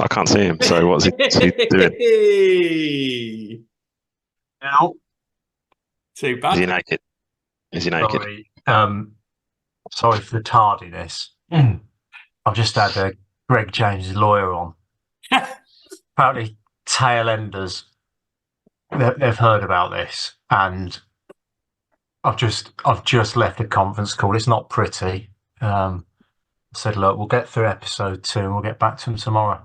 I can't see him. So what's he doing? Now, Too Is bad. he naked? Is he naked? sorry, sorry for the tardiness. I've just had Greg James' lawyer on. Apparently, tail enders, they've heard about this, and I've just left a conference call. It's not pretty. I said, look, we'll get through episode 2 and we'll get back to him tomorrow.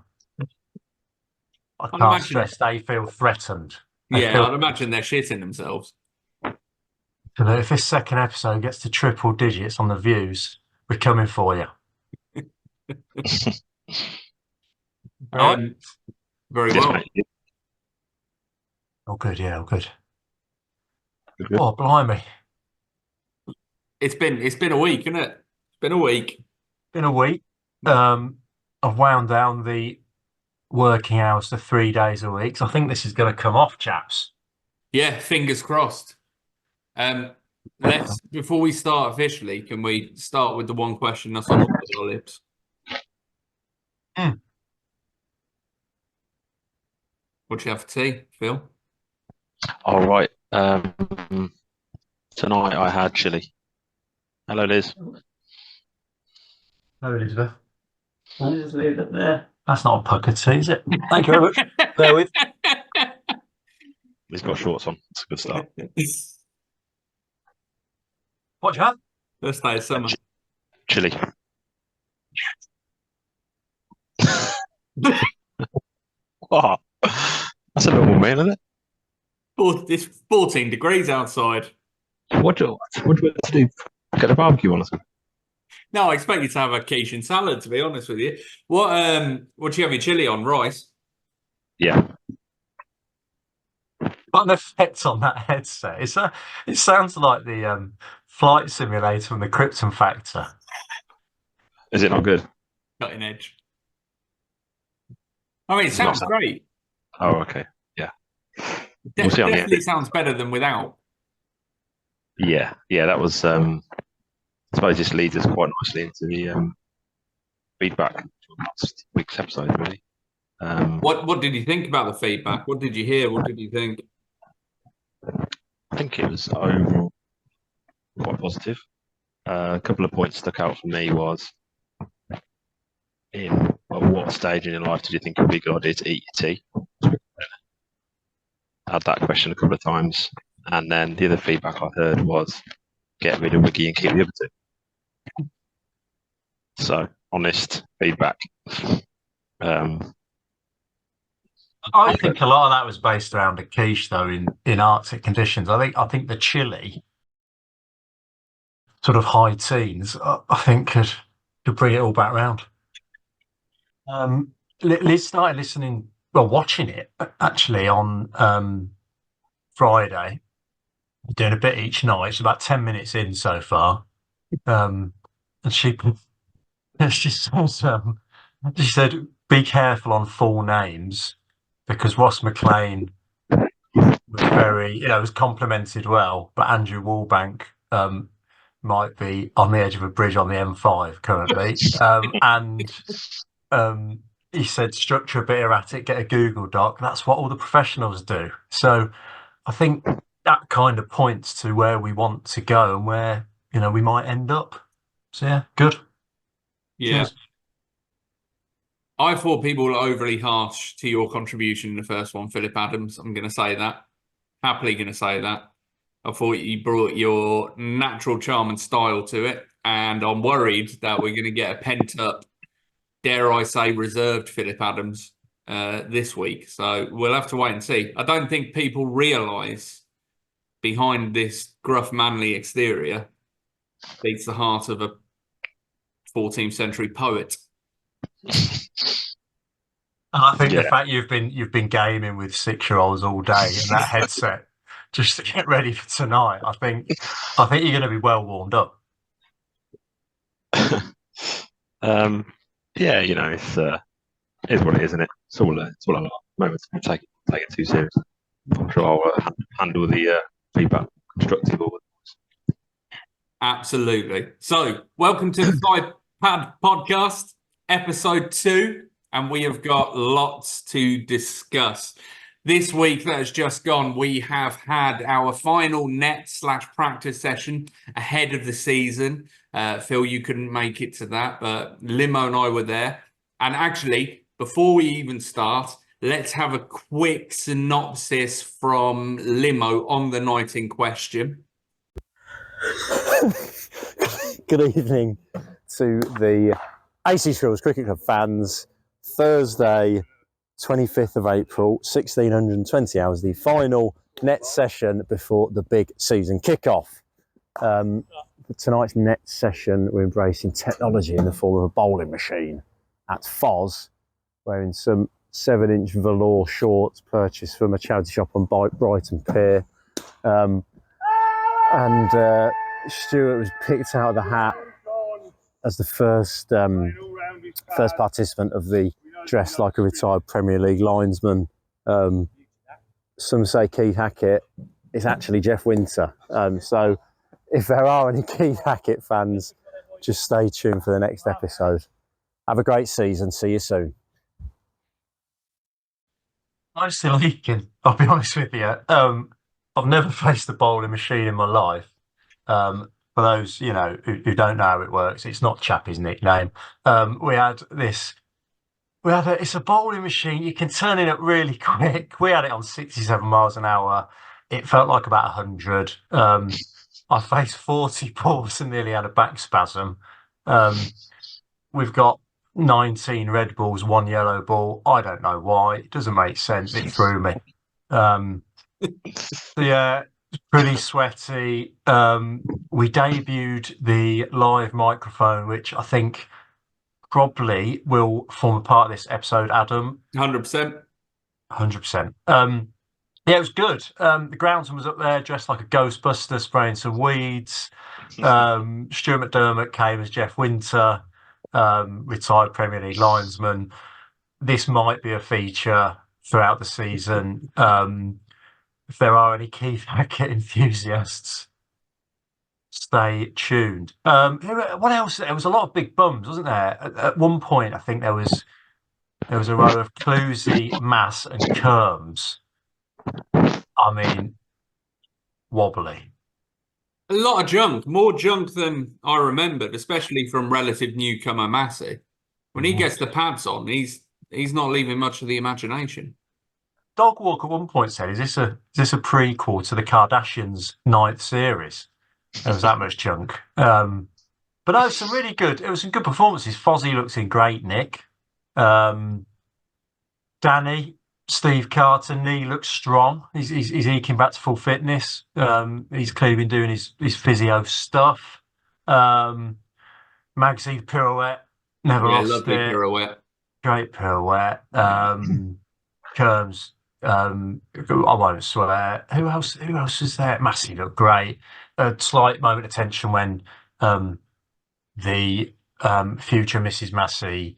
I can't stress they feel threatened. I'd imagine they're shitting themselves. So that if this second episode gets to triple digits on the views, we're coming for you. Very Yes, well. mate. Oh, good, yeah, oh, good. Good. Oh, blimey. It's been a week, isn't it? It's been a week. Been a week. I've wound down the working hours to 3 days a week. So I think this is going to come off, chaps. Yeah, fingers crossed. Let's before we start officially, can we start with the one question that's on all of our lips? What do you have for tea, Phil? All right. Tonight I had chili. Hello, Liz. Hello, Elizabeth. I'll just leave it there. That's not a pucker tea, is it? Thank you very much. Bear with. He's got shorts on. It's a good start. What do you have? Let's stay summer. Chili. Oh, that's a normal meal, isn't it? It's 14 degrees outside. What do you want to do? Get a barbecue on or something? No, I expect you to have a quiche and salad, to be honest with you. What do you have your chili on? Rice? Yeah. What an effect on that headset. It sounds like the flight simulator from the Krypton Factor. Is it not good? Cutting edge. I mean, it sounds great. Oh, okay. Yeah. We'll see on the Definitely end. sounds better than without. Yeah. That was. I suppose this leads us quite nicely into the feedback from last week's episode, really. What did you think about the feedback? What did you hear? What did you think? I think it was overall quite positive. A couple of points stuck out for me was at what stage in your life did you think it would be a good idea to eat your tea? I had that question a couple of times. And then the other feedback I heard was get rid of Wiggy and keep the other two. So, honest feedback. I think a lot of that was based around a quiche, though, in Arctic conditions. I think the chili, sort of high teens, I think could bring it all back round. Liz started watching it actually on Friday, doing a bit each night. It's about 10 minutes in so far, and she said, "Be careful on full names." Because Ross McLean was was complimented well, but Andrew Wallbank might be on the edge of a bridge on the M5 currently. And he said, structure a bit erratic, get a Google Doc. That's what all the professionals do. So I think that kind of points to where we want to go and where, we might end up. So yeah, good. Yeah. Cheers. I thought people were overly harsh to your contribution in the first one, Philip Adams. I'm going to say that. Happily going to say that. I thought you brought your natural charm and style to it. And I'm worried that we're going to get a pent-up, dare I say, reserved Philip Adams this week. So we'll have to wait and see. I don't think people realise behind this gruff, manly exterior beats the heart of a 14th century poet. And I think the fact you've been gaming with 6-year-olds all day in that headset just to get ready for tonight, I think you're going to be well warmed up. Yeah, it is what it is, isn't it? It's all a lot. Moments to take it too seriously. I'm sure I'll handle the feedback constructive. Absolutely. So, welcome to the Side Pad Podcast, episode 2. and we have got lots to discuss. This week that has just gone, we have had our final net/practice session ahead of the season. Phil, you couldn't make it to that, but Limo and I were there. And actually, before we even start, let's have a quick synopsis from Limo on the night in question. Good evening to the AC Shrills Cricket Club fans. Thursday, 25th of April, 1620 hours, the final net session before the big season kickoff. For tonight's net session, we're embracing technology in the form of a bowling machine at Foz, wearing some 7-inch velour shorts purchased from a charity shop on Brighton Pier. Stuart was picked out of the hat as the first participant of the dressed like a retired Premier League linesman. Some say Keith Hackett. It's actually Jeff Winter. So if there are any Keith Hackett fans, just stay tuned for the next episode. Have a great season. See you soon. I'm still leaking, I'll be honest with you. I've never faced a bowling machine in my life. For those, who don't know how it works, it's not Chappie's nickname. It's a bowling machine. You can turn it up really quick. We had it on 67 miles an hour. It felt like about 100. I faced 40 balls and nearly had a back spasm. We've got 19 red balls, 1 yellow ball. I don't know why. It doesn't make sense. It threw me. Yeah, pretty sweaty. We debuted the live microphone, which I think probably will form a part of this episode, Adam. 100%. 100%. Yeah, it was good. The groundsman was up there dressed like a Ghostbuster, spraying some weeds. Stuart McDermott came as Jeff Winter, retired Premier League linesman. This might be a feature throughout the season. If there are any Keith Hackett enthusiasts, stay tuned. What else? There was a lot of big bums, wasn't there? At one point, I think there was a row of Clusey, Mass, and Kerms. I mean, wobbly. A lot of junk, more junk than I remembered, especially from relative newcomer Massey. When he gets the pads on, he's not leaving much of the imagination. Dogwalk at one point said, "Is this a prequel to the Kardashians' 9th series?" There was that much junk. But no, it was some good performances. Fozzie looks in great nick. Danny, Steve Carter, knee looks strong. He's eking back to full fitness. He's clearly been doing his physio stuff. Magsy pirouette, never lost lovely it. pirouette. Great pirouette. Kerms, I won't swear. Who else is there? Massey looked great. A slight moment of tension when the future Mrs. Massey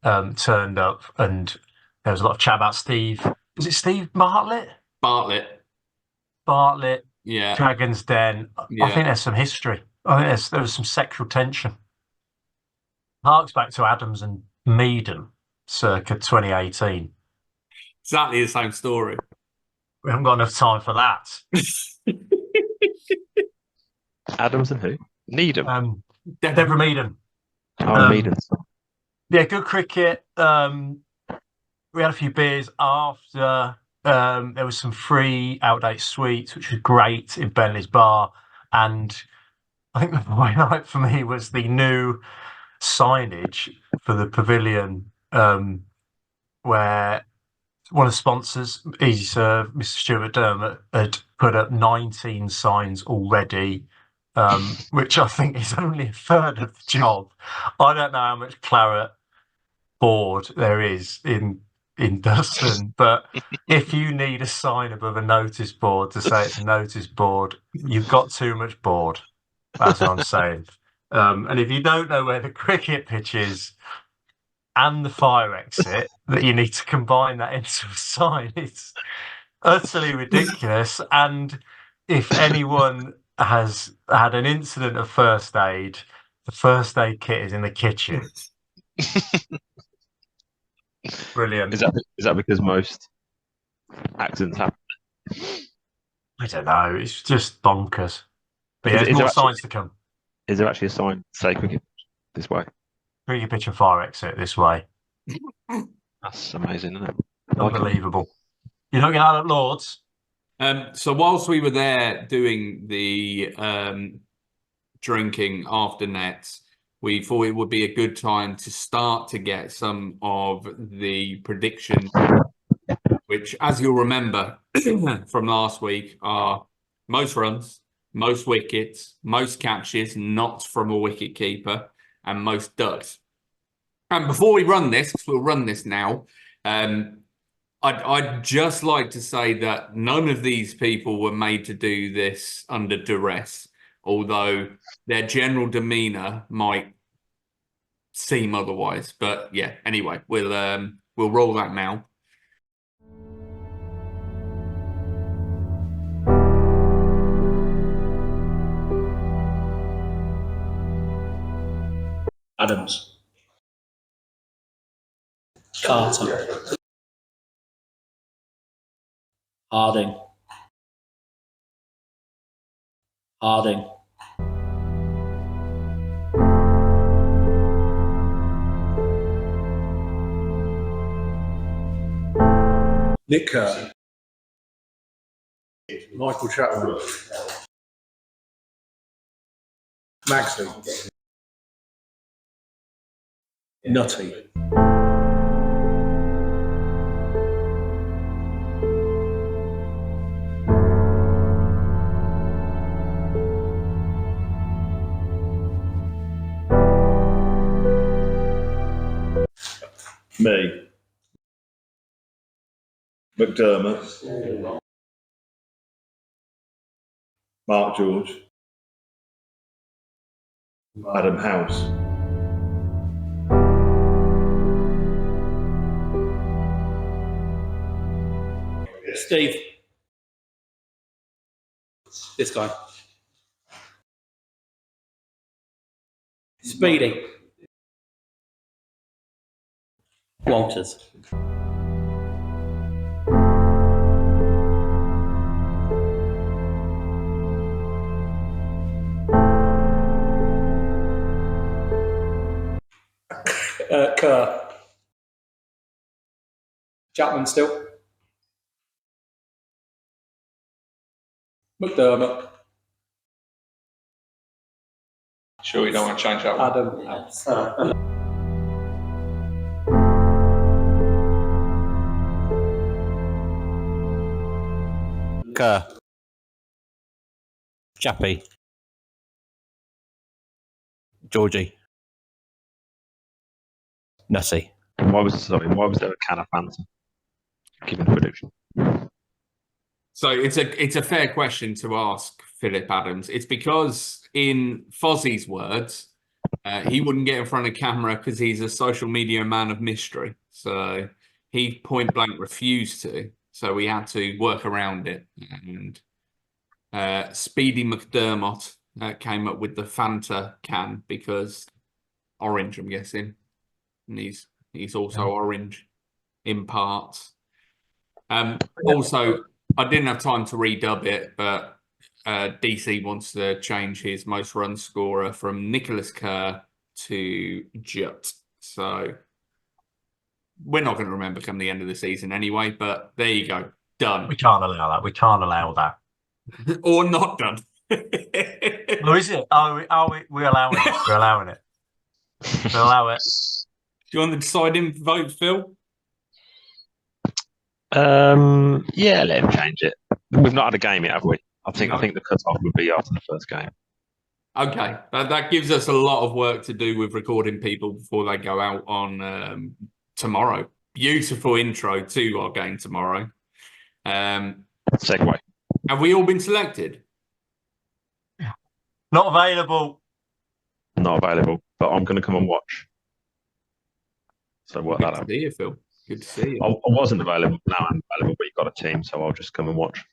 turned up, and there was a lot of chat about Steve. Was it Steve Bartlett? Bartlett. Yeah. Dragon's Den. Yeah. I think there's some history. I think there was some sexual tension. Harks back to Adams and Meaden, circa 2018. Exactly the same story. We haven't got enough time for that. Adams and who? Needham. Deborah Meaden. Meaden. Yeah, good cricket. We had a few beers after. There was some free outdate sweets, which was great in Bentley's Bar. And I think the highlight for me was the new signage for the pavilion, where one of the sponsors, Easy Serve, Mr. Stuart McDermott, had put up 19 signs already, which I think is only a third of the job. I don't know how much claret board there is in Dustin, but if you need a sign above a notice board to say it's a notice board, you've got too much board. That's what I'm saying. And if you don't know where the cricket pitch is and the fire exit, that you need to combine that into a sign, it's utterly ridiculous. And if anyone has had an incident of first aid, the first aid kit is in the kitchen. Brilliant. Is that because most accidents happen? I don't know. It's just bonkers. But yeah, Is there's there more actually, signs to come. is there actually a sign say cricket this way? Bring your pitch and fire exit this way. That's amazing, isn't it? I like it. Unbelievable. You're not going out at Lords? So whilst we were there doing the drinking after nets, we thought it would be a good time to start to get some of the predictions, which, as you'll remember from last week, are most runs, most wickets, most catches, not from a wicket keeper, and most ducks. And before we run this, because we'll run this now, I'd just like to say that none of these people were made to do this under duress, although their general demeanour might seem otherwise. But yeah, anyway, we'll roll that now. Adams. Carter. Harding. Harding. Nick Kerr. Michael Chapman. Maxley. Nutty. Me. McDermott. Mark George. Adam House. Steve. This guy. Speedy. Walters. Kerr. Chapman still. McDermott. Sure, you don't want to change that one. Adam House. Kerr. Chappie. Georgie. Nutty. Why was there a can of Fanta? Given the prediction. So it's a fair question to ask Philip Adams. It's because, in Fozzie's words, he wouldn't get in front of camera because he's a social media man of mystery. So he point blank refused to. So we had to work around it. And Speedy McDermott came up with the Fanta can because orange, I'm guessing. And he's also orange in parts. Also, I didn't have time to redub it, but DC wants to change his most run scorer from Nicholas Kerr to Jutt. So we're not going to remember come the end of the season anyway, but there you go. Done. We can't allow that. We can't allow that. Or not done. Or is it? We're allowing it. We're allowing it. We'll allow it. Do you want the deciding vote, Phil? Yeah, let him change it. We've not had a game yet, have we? I think the cut-off would be after the first game. Okay, that gives us a lot of work to do with recording people before they go out on tomorrow. Beautiful intro to our game tomorrow. Segue. Have we all been selected? Not available. Not available, but I'm going to come and watch. So work that Good out. to see you, Phil. Good to see you. I wasn't available. Now I'm available, but you've got a team, so I'll just come and watch.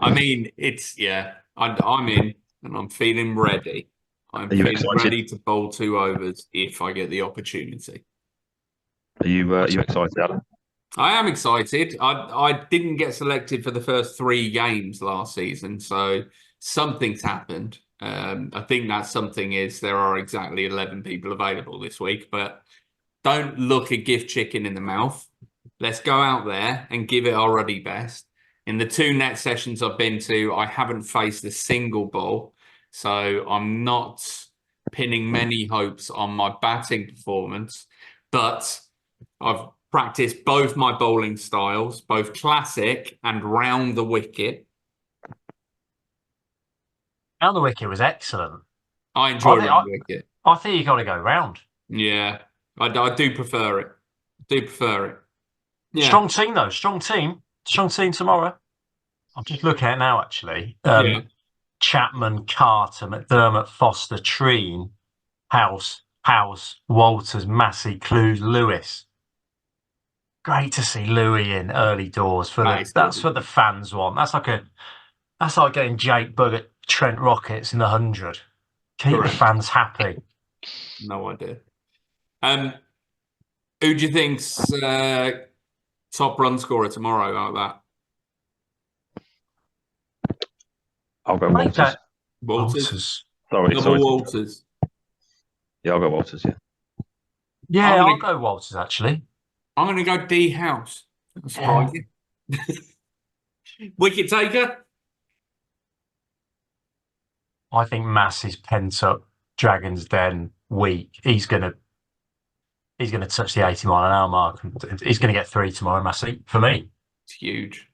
I mean, I'm in and I'm feeling ready. I'm Are you feeling excited? ready to bowl 2 overs if I get the opportunity. Are you excited, Adam? I am excited. I didn't get selected for the first 3 games last season, so something's happened. I think that something is there are exactly 11 people available this week, but don't look a gift chicken in the mouth. Let's go out there and give it our ruddy best. In the 2 net sessions I've been to, I haven't faced a single ball, so I'm not pinning many hopes on my batting performance, but I've practiced both my bowling styles, both classic and round the wicket. Round the wicket was excellent. I enjoy think- round the wicket. I think you got to go round. Yeah, I do prefer it. Yeah. Strong team though. Strong team tomorrow. I'm just looking at it now actually. Yeah. Chapman, Carter, McDermott, Foster, Treen, House, Walters, Massey, Clues, Lewis. Great to see Louis in early doors for that's what the fans want. That's like getting Jake Bugg at Trent Rockets in the 100. Keep Correct. the fans happy. No idea. Who do you think's top run scorer tomorrow out of that? I'll go Walters. Walters. Sorry. Walters. Yeah, I'll go Walters. Yeah. Yeah, I'll go Walters actually. I'm going to go D House. That's surprising. Wicket taker. I think Massey's pent up Dragon's Den week. He's gonna touch the 80-mile-an-hour mark. He's gonna get 3 tomorrow, Massey. For me, It's huge.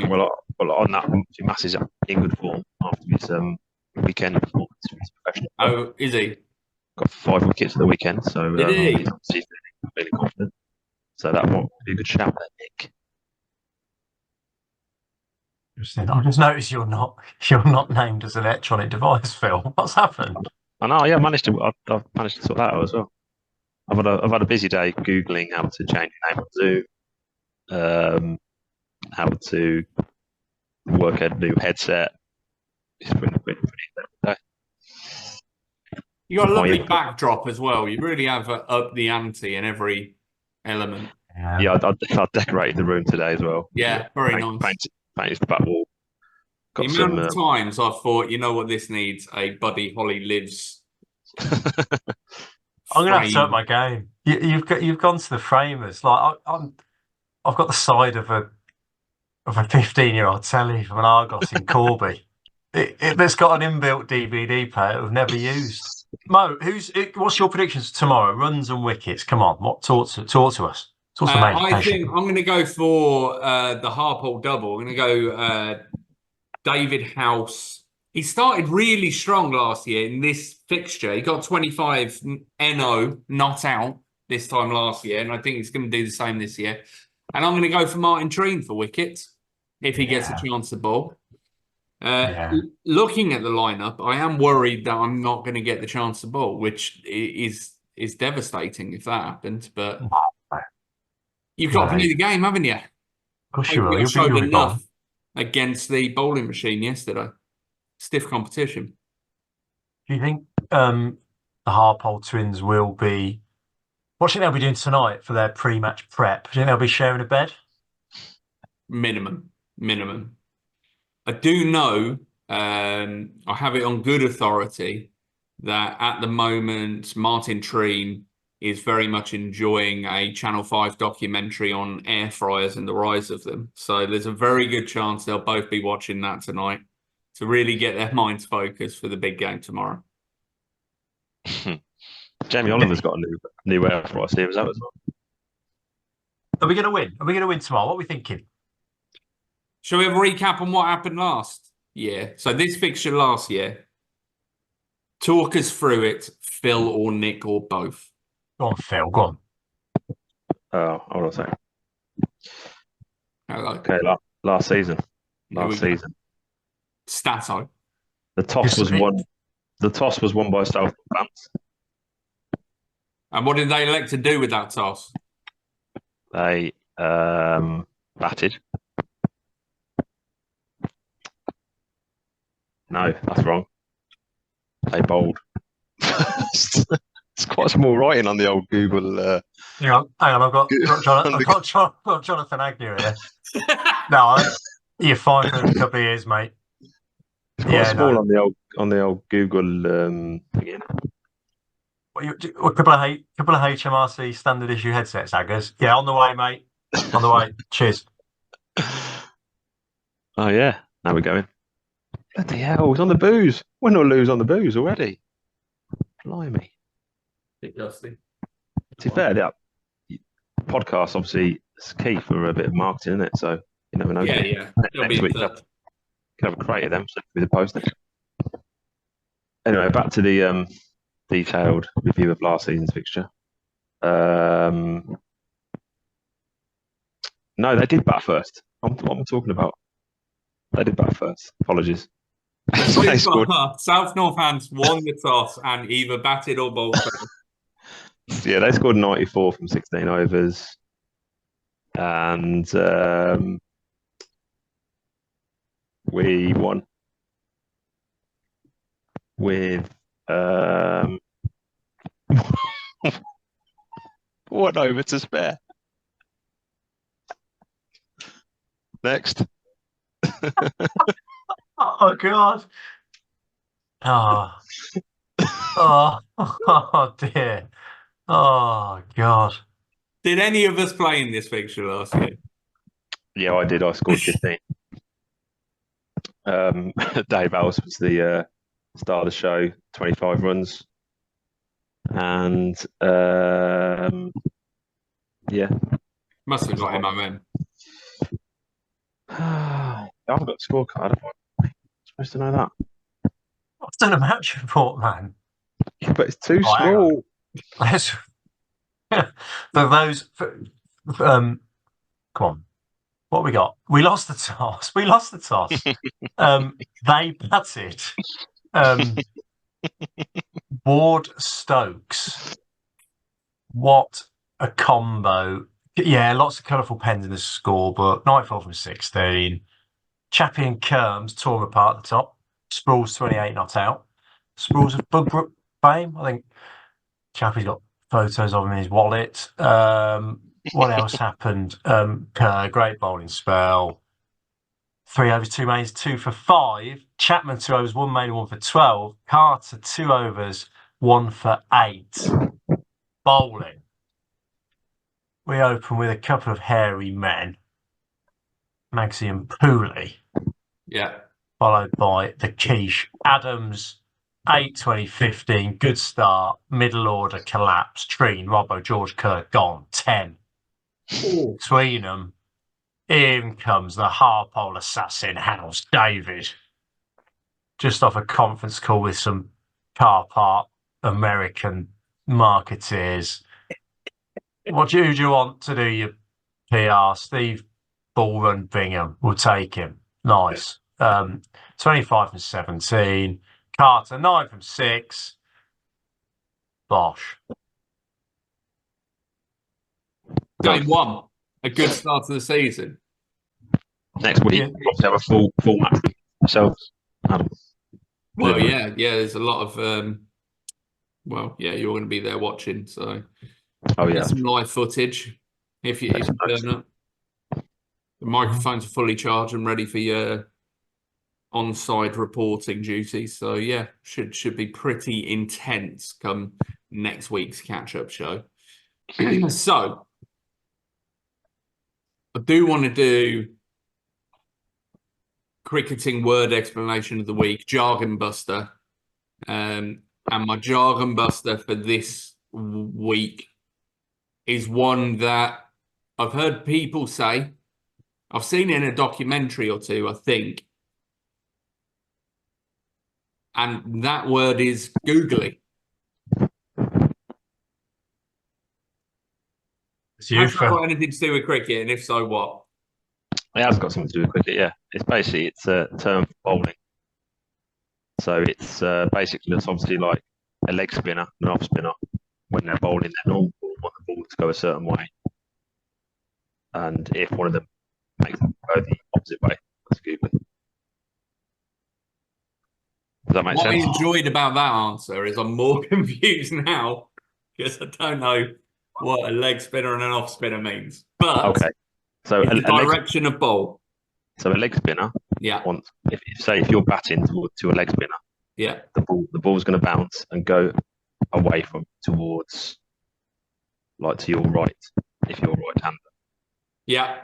Well, on that, Massey's in good form after his weekend performance. Oh, is he? Got 5 wickets at the weekend, so Did he? he's obviously feeling confident. So that won't be a good shout there, Nick. I just noticed you're not named as an electronic device, Phil. What's happened? I know. Yeah, I've managed to sort that out as well. I've had a busy day googling how to change your name on Zoom, how to work a new headset. It's been a pretty day. You got a lovely backdrop as well. You really have upped the ante in every element. Yeah, I decorated the room today as well. Yeah, very nice. Painted the back wall. The amount of times I've thought, you know what this needs? A Buddy Holly Lives. I'm gonna have to up my game. You've gone to the framers. Like I've got the side of a 15-year-old telly from an Argos in Corby. It's got an inbuilt DVD player we've never used. Mo, what's your predictions tomorrow? Runs and wickets. Come on, talk to us. I think I'm going to go for the Harpole double. I'm going to go David House. He started really strong last year in this fixture. He got 25 NO not out this time last year, and I think he's going to do the same this year. And I'm going to go for Martin Treen for wickets if he gets a chance to bowl. Looking at the lineup, I am worried that I'm not going to get the chance to bowl, which is devastating if that happens. But you've got to play the game, haven't you? Of course you will. I showed enough against the bowling machine yesterday. Stiff competition. Do you think the Harpole twins will be... What do you think they'll be doing tonight for their pre-match prep? Do you think they'll be sharing a bed? Minimum. I do know, I have it on good authority, that at the moment Martin Treen is very much enjoying a Channel 5 documentary on air fryers and the rise of them. So there's a very good chance they'll both be watching that tonight to really get their minds focused for the big game tomorrow. Jamie Oliver's got a new air fryer series out as well. Are we going to win? Are we going to win tomorrow? What are we thinking? Shall we have a recap on what happened last year? So this fixture last year, talk us through it, Phil or Nick or both. Go on, Phil, go on. Hold on a second. Hello. Okay, last season. Stato. The toss was won. The toss was won by South fans. And what did they elect to do with that toss? They batted. No, that's wrong. They bowled. It's quite small writing on the old Google. Hang on. I've got Jonathan Agnew here. No, you're fine for a couple of years, mate. It's quite Yeah, small no. on the old Google again. A couple of HMRC standard issue headsets, Aggers. Yeah, on the way, mate. On the way. Cheers. Oh yeah, now we're going. Bloody hell, it's on the booze. We're not lose on the booze already. Blimey. Bit dusty. To be fair, that podcast obviously is key for a bit of marketing, isn't it? So you never know. Yeah. It'll Next be week, can have a crate of them so with the posting. Anyway, back to the detailed review of last season's fixture. No, they did bat first. What am I talking about? They did bat first. Apologies. They scored. South Northants won the toss and either batted or bowled first. Yeah, they scored 94 from 16 overs. And we won with 1 over to spare. Next. Oh God. Oh. Oh dear. Oh God. Did any of us play in this fixture last year? Yeah, I did. I scored 15. Dave Ellis was the star of the show, 25 runs. And yeah. Must have got MOM. I haven't got the scorecard, have I? I'm supposed to know that. I've done a match report, man. Yeah, but it's too Oh, hang small. For those, come on. What we got? We lost the toss. They batted. Ward Stokes. What a combo. Yeah, lots of colourful pens in the scorebook. 94 from 16. Chappie and Kerms tore them apart at the top. Sprull's 28 not out. Sprull's of Bugbrook fame. I think Chappie's got photos of him in his wallet. What else happened? Great bowling spell. 3 overs, 2 mains, 2 for 5. Chapman 2 overs, 1 main, 1 for 12. Carter 2 overs, 1 for 8. Bowling. We open with a couple of hairy men. Magsy and Pooley. Yeah. Followed by the quiche. Adams, 8, 20, 15. Good start. Middle order collapse. Treen, Robbo, George Kerr, gone. 10. Between them, in comes the Harpole assassin, House David. Just off a conference call with some car park American marketeers. Who do you want to do your PR? Steve Ballrun Bingham. We'll take him. Nice. 25 from 17. Carter, 9 from 6. Bosh. Game 1. A good start to the season. Next week, we'll have a full match ourselves. Well, yeah, there's a lot of you're going to be there watching, so get some live footage if you turn up. The microphones are fully charged and ready for your on-side reporting duties, so yeah, should be pretty intense come next week's catch-up show. So I do want to do cricketing word explanation of the week, jargon buster. And my jargon buster for this week is one that I've heard people say. I've seen it in a documentary or two, I think. And that word is googly. Has that got anything to do with cricket? And if so, what? It has got something to do with cricket, yeah. It's a term for bowling. So it's basically it's obviously like a leg spinner and an off spinner. When they're bowling their normal ball, want the ball to go a certain way. And if one of them makes them go the opposite way, that's googly. Does that make sense? What I enjoyed about that answer is I'm more confused now because I don't know what a leg spinner and an off spinner means. But Okay. So it's the a leg, direction of ball. so a leg spinner. Yeah, Once, if you're batting to a leg spinner, yeah, the ball's going to bounce and go away from towards like to your right if you're right-hander, yeah.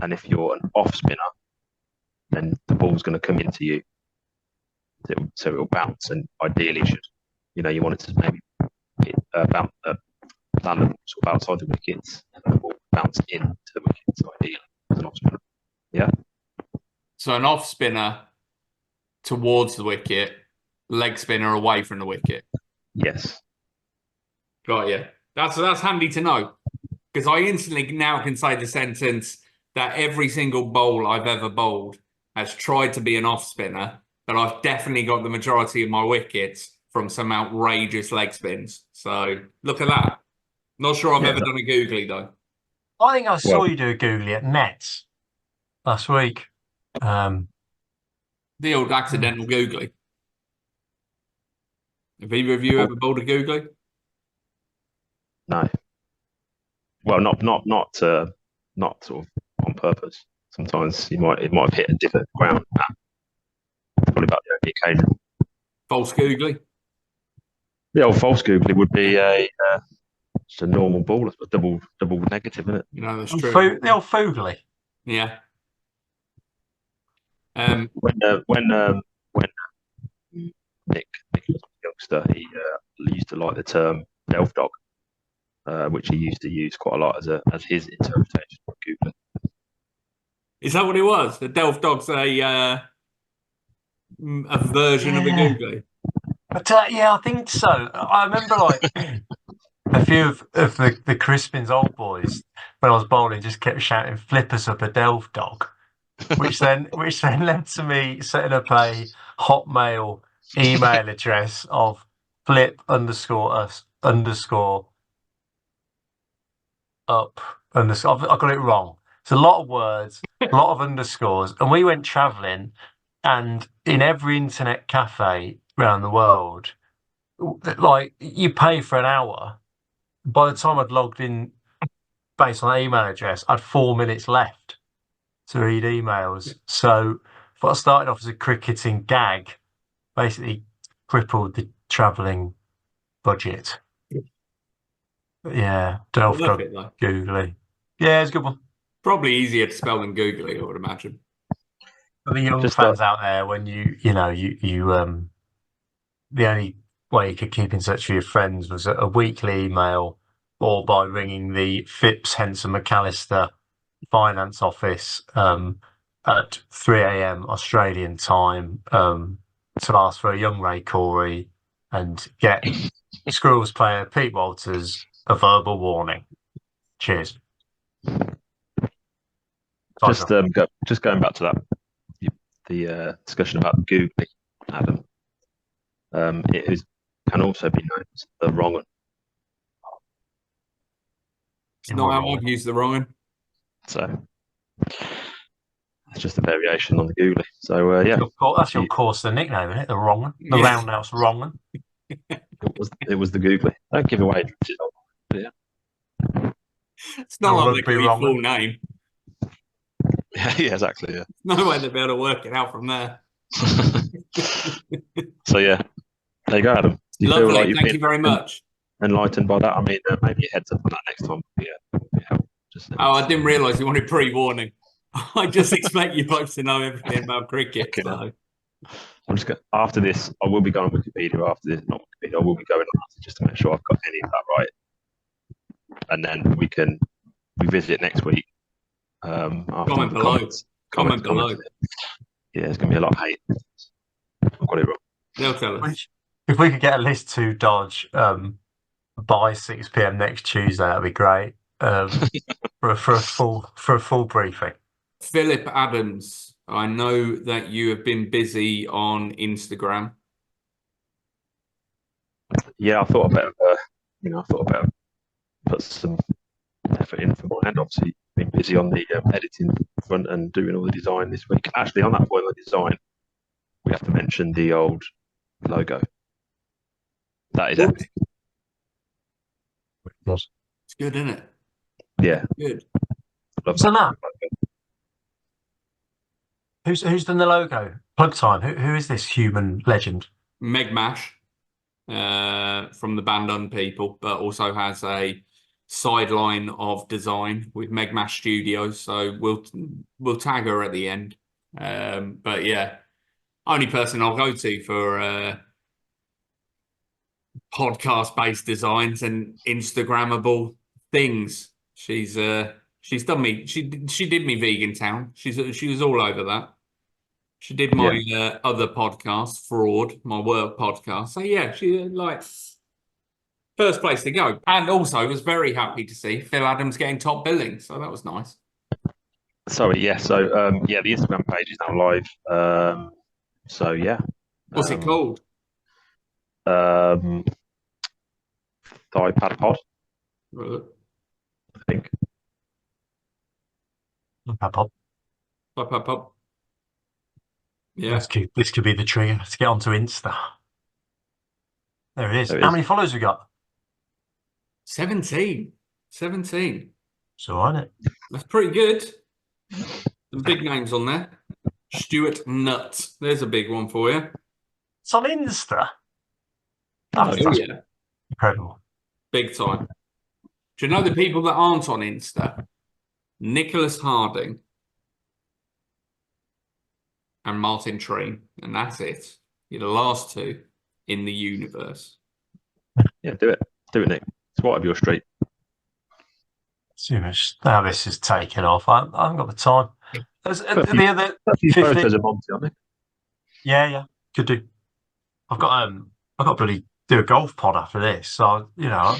and if you're an off spinner, then the ball's going to come into you. So it'll bounce, and ideally should, you want it to maybe bounce, land sort of outside the wickets, and the ball bounce into the wickets ideally as an off spinner. Yeah. So an off spinner towards the wicket, leg spinner away from the wicket. Yes. Got you. That's handy to know, because I instantly now can say the sentence that every single bowl I've ever bowled has tried to be an off spinner, but I've definitely got the majority of my wickets from some outrageous leg spins. So look at that. Not sure I've ever done a googly though. I think I saw you do a googly at Nets last week. The old accidental googly. Have either of you ever bowled a googly? No. Well, not sort of on purpose. Sometimes it might have hit a different ground. Probably about the only occasion. False googly? The old false googly would be just a normal ball, a double negative, isn't it? That's true. The old Foogly. Yeah. When Nick was a youngster, he used to like the term Delf dog, which he used to use quite a lot as his interpretation of googly. Is that what it was? The Delft dog's a version of a googly. But yeah, I think so. I remember like a few of the Crispin's old boys when I was bowling just kept shouting "Flip us up a Delft dog," which then led to me setting up a Hotmail email address of flip underscore us underscore up underscore. I got it wrong. It's a lot of words, a lot of underscores, and we went travelling, and in every internet cafe around the world, like you pay for an hour. By the time I'd logged in based on email address, I'd 4 minutes left to read emails. So what started off as a cricketing gag basically crippled the travelling budget. Yeah, Delft Worth dog it, though. googly. Yeah, it's a good one. Probably easier to spell than googly, I would imagine. For the young Just fans out there, when you the only way you could keep in touch with your friends was a weekly email or by ringing the Phipps Henson McAllister finance office at 3 a.m. Australian time to ask for a young Ray Corey and get Squirrels player Pete Walters a verbal warning. Cheers. Just going back to that, the discussion about the googly, Adam. Can also be known as the wrong one. It's not how I've used the wrong one. So it's just a variation on the googly. So yeah, That's your course, the nickname, isn't it? The wrong one, the roundhouse wrong one. it was the googly. Don't give away. Yeah. It's not The like rugby the wrong full one. name. Yeah, exactly. Yeah. No way they'll be able to work it out from there. So yeah, there you go, Adam. Do you Lovely. feel like you've Thank been you very much. enlightened by that? I mean, maybe a heads up on that next time. Yeah. I didn't realise you wanted pre-warning. I just expect you both to know everything about cricket. Okay. So. I'm just after this. I will be going on Wikipedia after this. Not Wikipedia. I will be going on after just to make sure I've got any of that right, and then we can revisit next week. Comment below. Comment below. Yeah, there's going to be a lot of hate. I've got it wrong. They'll tell us. If we could get a list to Dodge by 6 p.m. next Tuesday, that'd be great. For a full briefing. Philip Adams, I know that you have been busy on Instagram. Yeah, I thought about put some effort in for my end. Obviously, been busy on the editing front and doing all the design this week. Actually, on that point of design, we have to mention the old logo. That is epic. Yes. It's good, isn't it? Yeah. Good. Love So now, who's done the logo? Plug time. Who is this human legend? Meg Mash from the band Unpeople, but also has a sideline of design with Meg Mash Studios. So we'll tag her at the end. But yeah, only person I'll go to for podcast-based designs and Instagrammable things. She's done me. She did me Vegan Town. She was all over that. She did my other podcast, Fraud, my work podcast. So yeah, she like first place to go. And also was very happy to see Phil Adams getting top billing. So that was nice. Sorry, yeah. So the Instagram page is now live. So yeah. What's it called? The iPad Pod, Uh, I think. Pop, pop. Pop, pop, pop. Yeah. This could be the trigger to get onto Insta. There it is. There it How is. many followers we got? 17. 17. It's all right, isn't it? That's pretty good. Some big names on there. Stuart Nutt. There's a big one for you. It's on Insta. Oh, That's Oh, yeah. incredible. Big time. Do you know the people that aren't on Insta? Nicholas Harding and Martin Treen. And that's it. You're the last two in the universe. Yeah, do it. Do it, Nick. It's right up your street. Too much. Now this is taking off. I haven't got the time. There's, the other A few 50 photos of Monty on it. Yeah, could do. I've got to bloody do a golf pod after this. So running out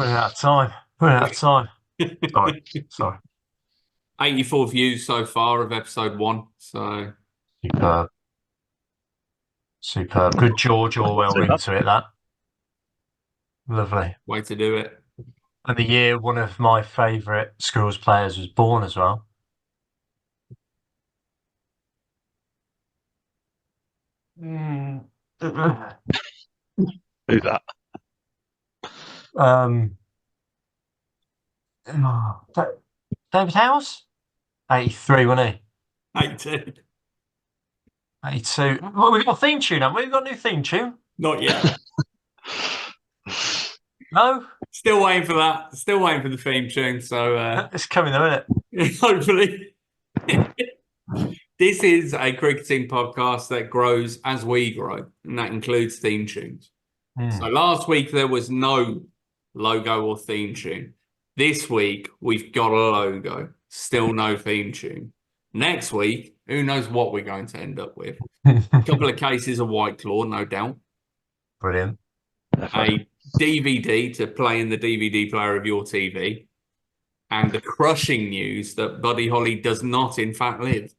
of time. Sorry. 84 views so far of episode 1. So Superb. Good George Orwell Superb. ring to it, that. Lovely. way to do it. And the year one of my favourite Squirrels players was born as well. Who's that? David Howes? 83, wasn't he? 82. 82. Well, we've got a theme tune, haven't we? We've got a new theme tune. Not yet. No? Still waiting for that. Still waiting for the theme tune. So It's coming though, isn't it? hopefully. This is a cricketing podcast that grows as we grow, and that includes theme tunes. So last week there was no logo or theme tune. This week we've got a logo, still no theme tune. Next week, who knows what we're going to end up with? A couple of cases of White Claw, no doubt. Brilliant. A DVD to play in the DVD player of your TV, and the crushing news that Buddy Holly does not, in fact, live.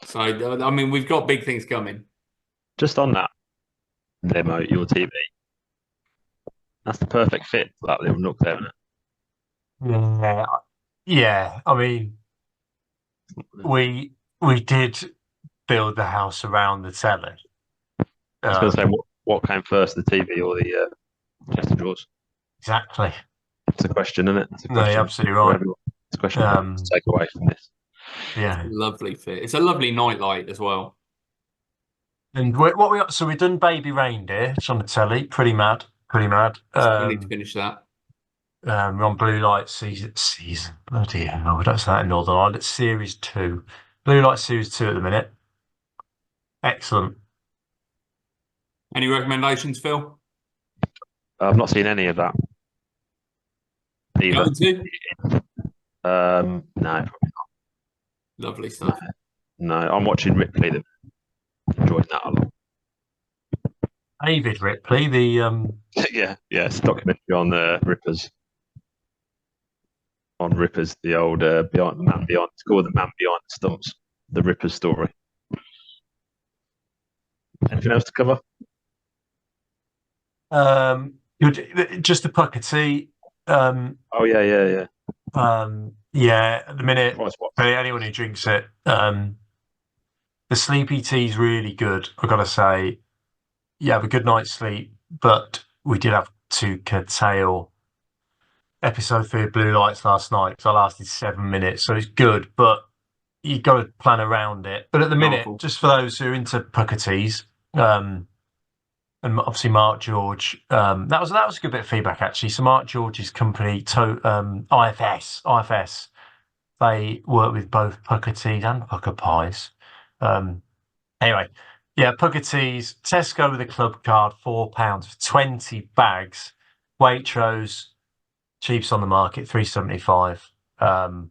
So, I mean, we've got big things coming. Just on that Limo, your TV. That's the perfect fit for that little nook there, isn't it? Yeah. I mean, we did build the house around the telly. I was going to say, what came first, the TV or the chest of drawers? Exactly. It's a question, isn't it? It's a No, question. you're absolutely right. It's a question to take away from this. Yeah. Lovely fit. It's a lovely nightlight as well. And what we got? So we've done Baby Reindeer. It's on the telly. Pretty mad. We need to finish that. We're on Blue Light season. Bloody hell! That's that in Northern Ireland. It's series 2. Blue Light series 2 at the minute. Excellent. Any recommendations, Phil? I've not seen any of that. Either. Going to? No, probably not. Lovely stuff. No, I'm watching Ripley. Enjoying that a lot. David Ripley, the yeah, it's a documentary on Rippers. On Rippers, the old behind the man behind. It's called The Man Behind the Stumps. The Rippers story. Anything else to cover? just the Pucker Tea. Oh yeah. Yeah, at the minute, Price what? for anyone who drinks it, the sleepy tea is really good. I've got to say, you have a good night's sleep, but we did have to curtail episode 3 of Blue Lights last night because I lasted 7 minutes, so it's good, but you got to plan around it. But at the minute, Powerful. just for those who are into pucker tees, and obviously Mark George, that was a good bit of feedback actually. So Mark George's company, IFS, they work with both pucker tees and pucker pies. Anyway, yeah, pucker tees, Tesco with a club card, £4 for 20 bags. Waitrose, cheapest on the market, £3.75.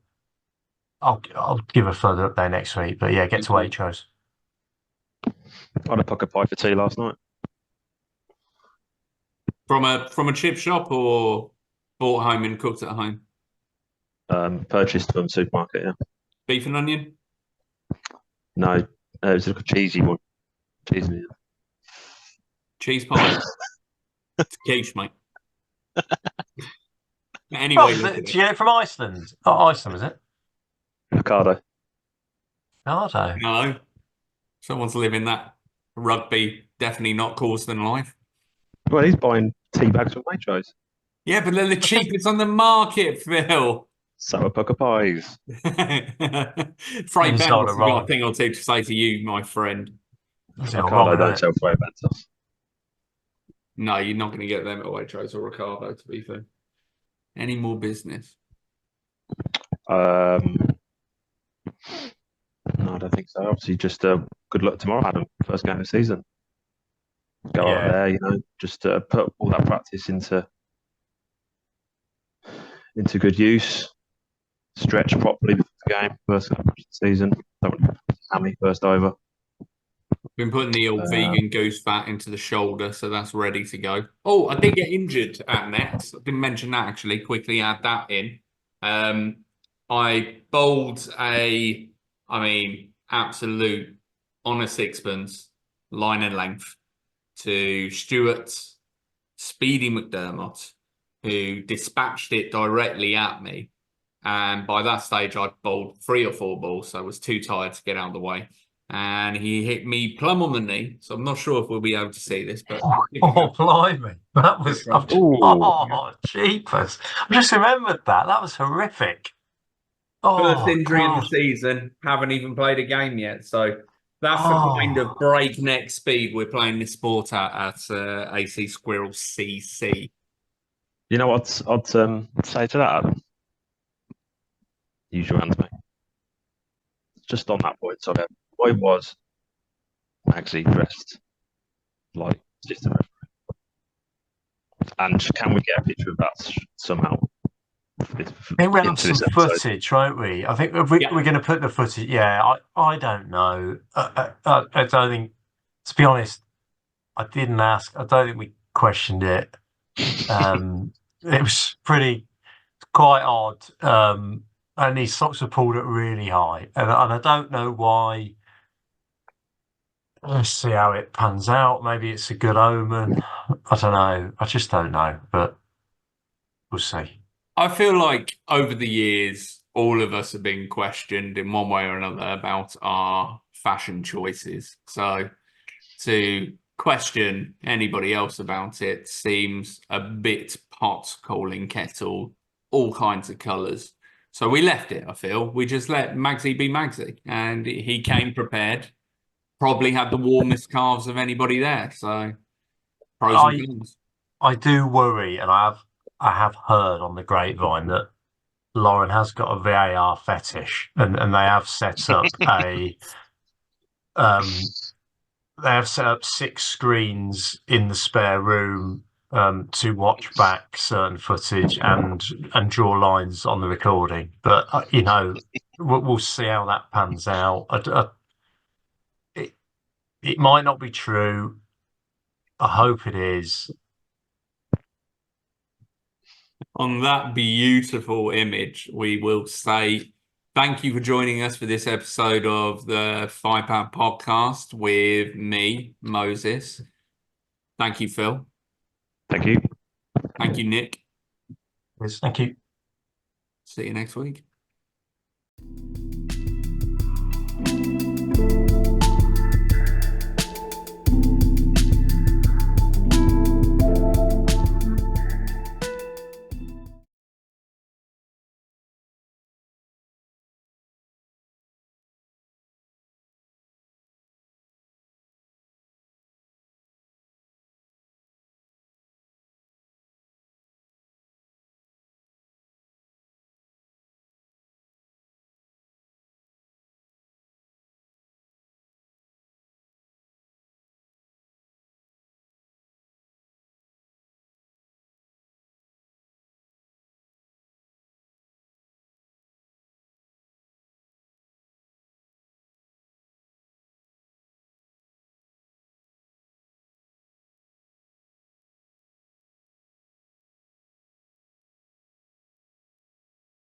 I'll give a further update next week, but yeah, get to Waitrose. I had a pocket pie for tea last night. From a chip shop or bought home and cooked at home? Purchased from supermarket, yeah. Beef and onion? No, it was like a cheesy one. Cheesy. Cheese pie? It's quiche, mate. Anyway, Do you get it from Iceland? Oh, Iceland, is it? Avocado. Nardo. no. Someone's living that rugby, definitely not coarse than life. Well, he's buying tea bags from Waitrose. Yeah, but they're the cheapest on the market, Phil. So are pocket pies. Frey You sold it Bentos got wrong. a thing or two to say to you, my friend. Avocado don't sell Frey Bentos. No, you're not going to get them at Waitrose or Ricardo, to be fair. Any more business? No, I don't think so. Obviously, just good luck tomorrow, Adam. First game of the season. Go out there, just put all that practice into good use. Stretch properly before the game. First game of the season. Don't hammy first over. Been putting the old vegan goose fat into the shoulder, so that's ready to go. Oh, I did get injured at Nets. I didn't mention that actually. Quickly add that in. I bowled absolute on a sixpence, line and length, to Stuart Speedy McDermott, who dispatched it directly at me. And by that stage, I'd bowled 3 or 4 balls, so I was too tired to get out of the way. And he hit me plumb on the knee. So I'm not sure if we'll be able to see this, but Oh, blimey. That was jeepers. I just remembered that. That was horrific. first injury in the God. season, haven't even played a game yet. So that's the kind of breakneck speed we're playing this sport at AC Squirrel CC. You know what I'd say to that, Adam? Use your hands, mate. Just on that point, sorry. Why was actually dressed like assistant referee? And can we get a picture of that somehow? I think we have some footage, won't we? I think we're going to put the footage. Yeah, I don't know. I don't think, to be honest, I didn't ask. I don't think we questioned it. It was quite odd. And his socks were pulled up really high. And I don't know why. Let's see how it pans out. Maybe it's a good omen. I don't know. I just don't know. But we'll see. I feel like over the years, all of us have been questioned in one way or another about our fashion choices. So to question anybody else about it seems a bit pot calling kettle, all kinds of colours. So we left it, I feel. We just let Magsy be Magsy. And he came prepared. Probably had the warmest calves of anybody there. So pros and cons. I do worry, and I have heard on the grapevine that Lauren has got a VAR fetish, and they have set up they have set up 6 screens in the spare room to watch back certain footage and draw lines on the recording. But we'll see how that pans out. It might not be true. I hope it is. On that beautiful image, we will say thank you for joining us for this episode of the 5 Pound Podcast with me, Moses. Thank you, Phil. Thank you. Thank you, Nick. Yes, thank you. See you next week.